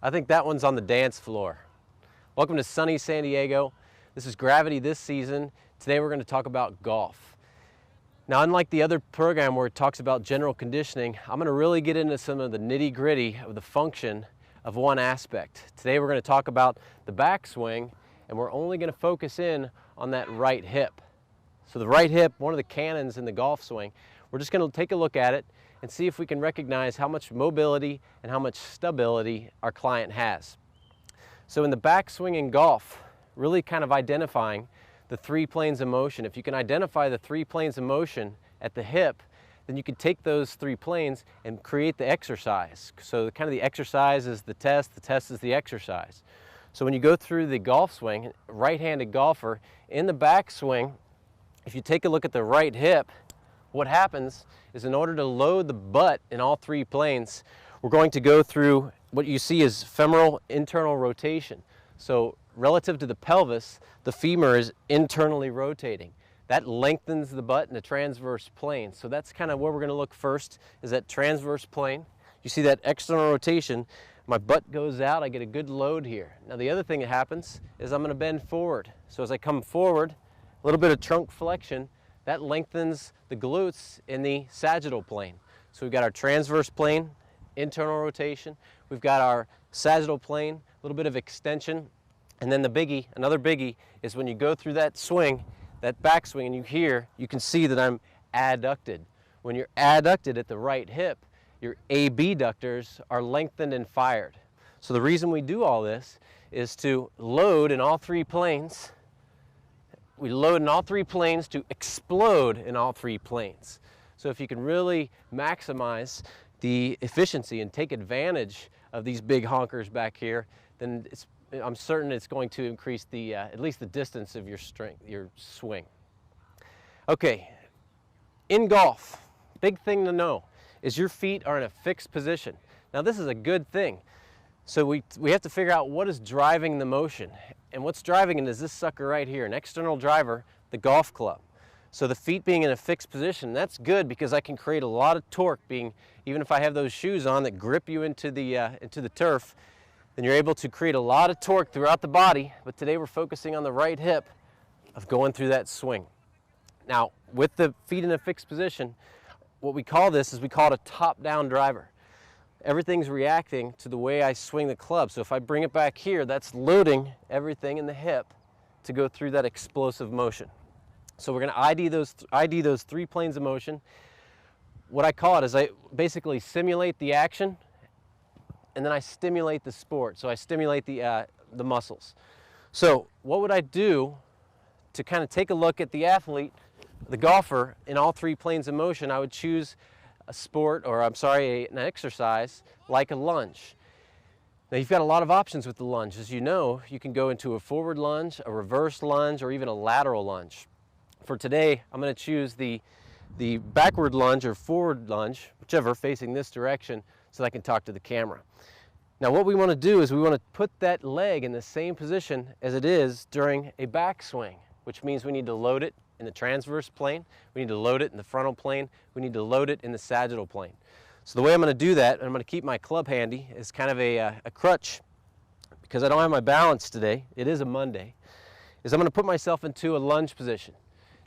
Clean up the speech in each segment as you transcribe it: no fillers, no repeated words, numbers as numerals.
I think that one's on the dance floor. Welcome to sunny San Diego. This is Gravity this season. Today we're going to talk about golf. Now, unlike the other program where it talks about general conditioning, I'm going to really get into some of the nitty-gritty of the function of one aspect. Today we're going to talk about the backswing, and we're only going to focus in on that right hip. So the right hip, one of the cannons in the golf swing, we're just going to take a look at it and see if we can recognize how much mobility and how much stability our client has. So in the backswing in golf, really kind of identifying the three planes of motion. If you can identify the three planes of motion at the hip, then you can take those three planes and create the exercise. So kind of the exercise is the test is the exercise. So when you go through the golf swing, right-handed golfer, in the backswing, if you take a look at the right hip, what happens is in order to load the butt in all three planes, we're going to go through what you see as femoral internal rotation. So relative to the pelvis, the femur is internally rotating. That lengthens the butt in the transverse plane. So that's kind of where we're going to look first, is that transverse plane. You see that external rotation, my butt goes out, I get a good load here. Now the other thing that happens is I'm going to bend forward. So as I come forward, a little bit of trunk flexion, that lengthens the glutes in the sagittal plane. So we've got our transverse plane, internal rotation. We've got our sagittal plane, a little bit of extension. And then the biggie, another biggie, is when you go through that swing, that backswing, and you can see that I'm adducted. When you're adducted at the right hip, your abductors are lengthened and fired. So the reason we do all this is to load in all three planes. We load in all three planes to explode in all three planes. So if you can really maximize the efficiency and take advantage of these big honkers back here, then I'm certain it's going to increase the at least the distance of your swing. Okay, in golf, big thing to know is your feet are in a fixed position. Now this is a good thing. So we have to figure out what is driving the motion. And what's driving it is this sucker right here, an external driver, the golf club. So the feet being in a fixed position, that's good because I can create a lot of torque even if I have those shoes on that grip you into the turf, then you're able to create a lot of torque throughout the body. But today we're focusing on the right hip of going through that swing. Now, with the feet in a fixed position, what we call this is we call it a top-down driver. Everything's reacting to the way I swing the club. So if I bring it back here, that's loading everything in the hip to go through that explosive motion. So we're going to ID those three planes of motion. What I call it is I basically simulate the action, and then I stimulate the sport. So I stimulate the muscles. So what would I do to kind of take a look at the athlete, the golfer, in all three planes of motion? I would choose a sport, or an exercise like a lunge. Now you've got a lot of options with the lunge. As you know, you can go into a forward lunge, a reverse lunge, or even a lateral lunge. For today, I'm going to choose the backward lunge or forward lunge, whichever, facing this direction, so that I can talk to the camera. Now what we want to do is we want to put that leg in the same position as it is during a backswing, which means we need to load it in the transverse plane, we need to load it in the frontal plane, we need to load it in the sagittal plane. So the way I'm going to do that, and I'm going to keep my club handy, is kind of a crutch, because I don't have my balance today, it is a Monday, is I'm going to put myself into a lunge position.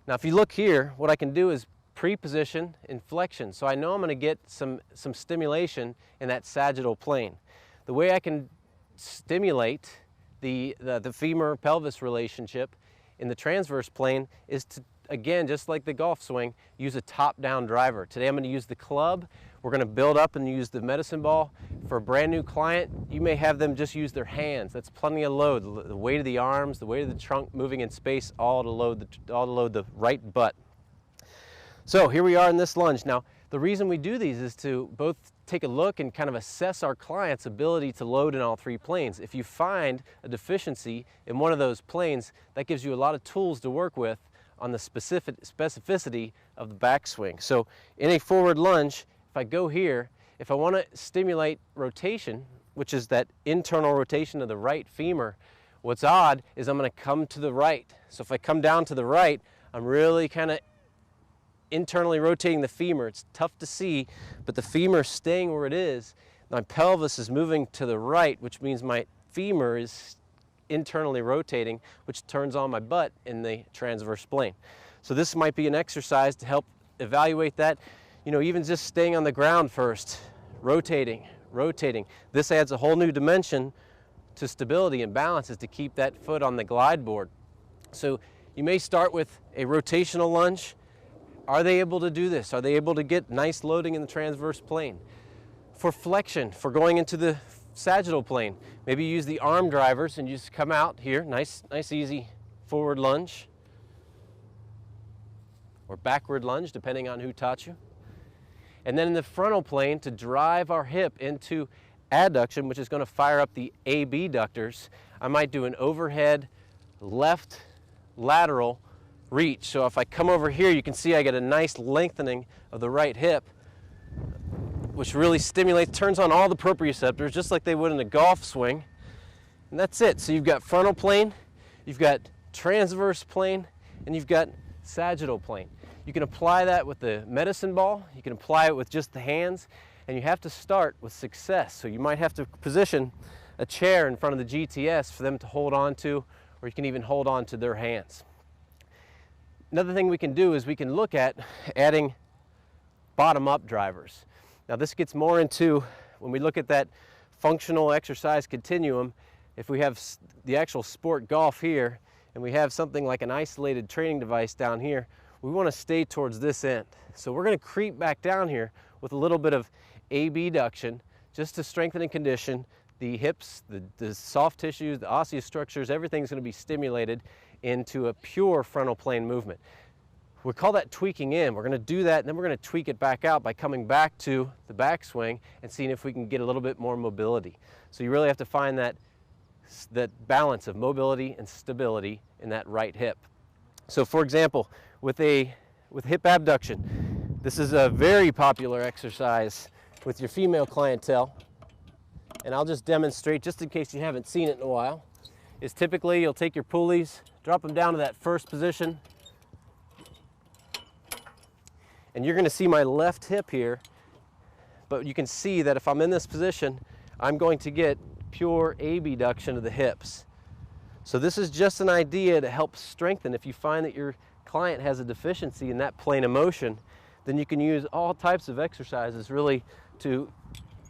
Now if you look here, what I can do is pre-position in flexion, so I know I'm going to get some stimulation in that sagittal plane. The way I can stimulate the femur-pelvis relationship in the transverse plane is to, again, just like the golf swing, use a top-down driver. Today I'm going to use the club. We're going to build up and use the medicine ball. For a brand new client, you may have them just use their hands. That's plenty of load. The weight of the arms, the weight of the trunk moving in space, all to load the right butt. So here we are in this lunge. Now the reason we do these is to both take a look and kind of assess our client's ability to load in all three planes. If you find a deficiency in one of those planes, that gives you a lot of tools to work with on the specificity of the backswing. So in a forward lunge, if I go here, if I want to stimulate rotation, which is that internal rotation of the right femur, what's odd is I'm going to come to the right. So if I come down to the right, I'm really kind of internally rotating the femur. It's tough to see, but the femur staying where it is. My pelvis is moving to the right, which means my femur is internally rotating, which turns on my butt in the transverse plane. So this might be an exercise to help evaluate that. You know, even just staying on the ground first, rotating. This adds a whole new dimension to stability and balance, is to keep that foot on the glide board. So you may start with a rotational lunge. Are they able to do this? Are they able to get nice loading in the transverse plane? For flexion, for going into the sagittal plane, maybe you use the arm drivers and you just come out here, nice easy forward lunge or backward lunge, depending on who taught you. And then in the frontal plane, to drive our hip into adduction, which is going to fire up the abductors, I might do an overhead left lateral reach. So if I come over here, you can see I get a nice lengthening of the right hip, which really stimulates, turns on all the proprioceptors, just like they would in a golf swing. And that's it. So you've got frontal plane, you've got transverse plane, and you've got sagittal plane. You can apply that with the medicine ball, you can apply it with just the hands, and you have to start with success. So you might have to position a chair in front of the GTS for them to hold on to, or you can even hold on to their hands. Another thing we can do is we can look at adding bottom-up drivers. Now this gets more into, when we look at that functional exercise continuum, if we have the actual sport golf here, and we have something like an isolated training device down here, we want to stay towards this end. So we're going to creep back down here with a little bit of abduction, just to strengthen and condition the hips, the soft tissues, the osseous structures. Everything's going to be stimulated into a pure frontal plane movement. We call that tweaking in. We're going to do that, and then we're going to tweak it back out by coming back to the backswing and seeing if we can get a little bit more mobility. So you really have to find that balance of mobility and stability in that right hip. So for example, with hip abduction, this is a very popular exercise with your female clientele, and I'll just demonstrate, just in case you haven't seen it in a while, is typically you'll take your pulleys, drop them down to that first position, and you're going to see my left hip here, but you can see that if I'm in this position, I'm going to get pure abduction of the hips. So this is just an idea to help strengthen. If you find that your client has a deficiency in that plane of motion, then you can use all types of exercises really to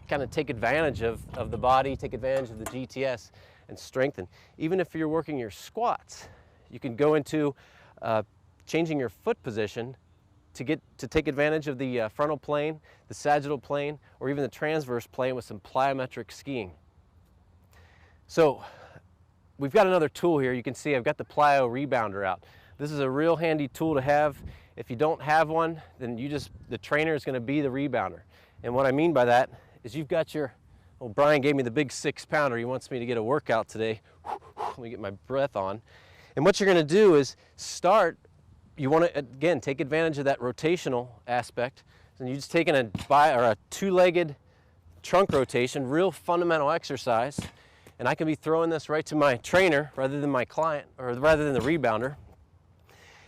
kind of take advantage of the body, take advantage of the GTS, and strengthen. Even if you're working your squats, you can go into changing your foot position to take advantage of the frontal plane, the sagittal plane, or even the transverse plane with some plyometric skiing. So we've got another tool here. You can see I've got the plyo rebounder out. This is a real handy tool to have. If you don't have one, then the trainer is going to be the rebounder. And what I mean by that is you've got your, well, Brian gave me the big 6-pounder. He wants me to get a workout today. Let me get my breath on. And what you're going to do is start, you want to, again, take advantage of that rotational aspect. And you're just taking a two-legged trunk rotation, real fundamental exercise. And I can be throwing this right to my trainer rather than my client, or rather than the rebounder.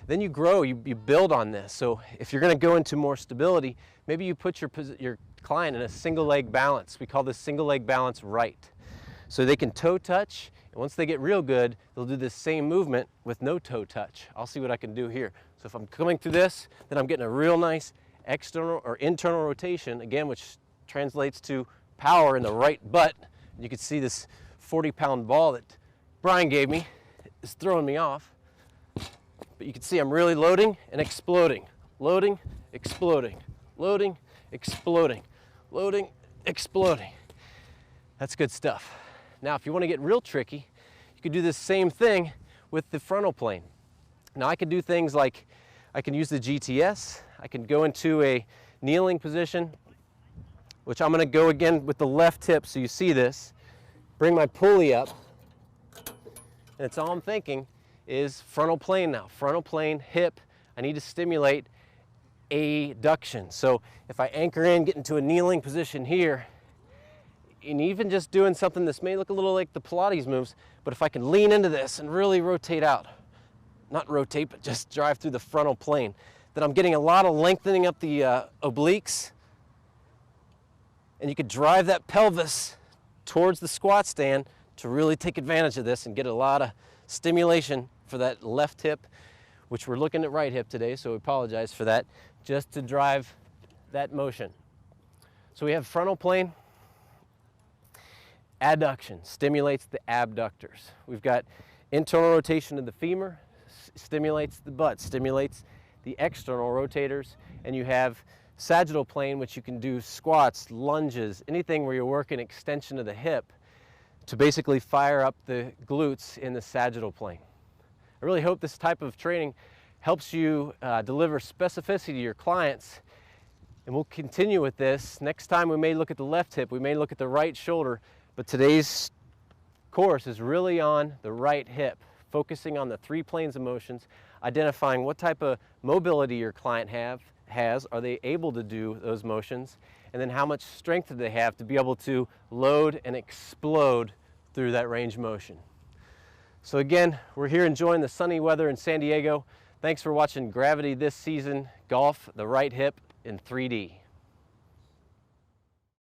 Then you grow, you build on this. So if you're going to go into more stability, maybe you put your client in a single leg balance. We call this single leg balance right. So they can toe touch, and once they get real good, they'll do this same movement with no toe touch. I'll see what I can do here. So if I'm coming through this, then I'm getting a real nice external or internal rotation, again, which translates to power in the right butt. You can see this 40-pound ball that Brian gave me is throwing me off. But you can see I'm really loading and exploding. Loading, exploding. Loading, exploding. Loading, exploding. That's good stuff. Now, if you want to get real tricky, you could do this same thing with the frontal plane. Now, I can do things like I can use the GTS. I can go into a kneeling position, which I'm going to go again with the left hip so you see this. Bring my pulley up, and it's all I'm thinking is frontal plane now. Frontal plane, hip, I need to stimulate adduction. So if I anchor in, get into a kneeling position here, and even just doing something this may look a little like the Pilates moves, but if I can lean into this and really rotate out, not rotate, but just drive through the frontal plane, then I'm getting a lot of lengthening up the obliques, And you could drive that pelvis towards the squat stand to really take advantage of this and get a lot of stimulation for that left hip, which we're looking at right hip today, so we apologize for that, just to drive that motion. So we have frontal plane. Adduction stimulates the abductors. We've got internal rotation of the femur, stimulates the butt, stimulates the external rotators, and you have sagittal plane, which you can do squats, lunges, anything where you're working extension of the hip to basically fire up the glutes in the sagittal plane. I really hope this type of training helps you deliver specificity to your clients, and we'll continue with this. Next time we may look at the left hip, we may look at the right shoulder, but today's course is really on the right hip, focusing on the 3 planes of motions, identifying what type of mobility your client has, are they able to do those motions, and then how much strength do they have to be able to load and explode through that range of motion. So again, we're here enjoying the sunny weather in San Diego. Thanks for watching Gravity This Season Golf, the right hip in 3D.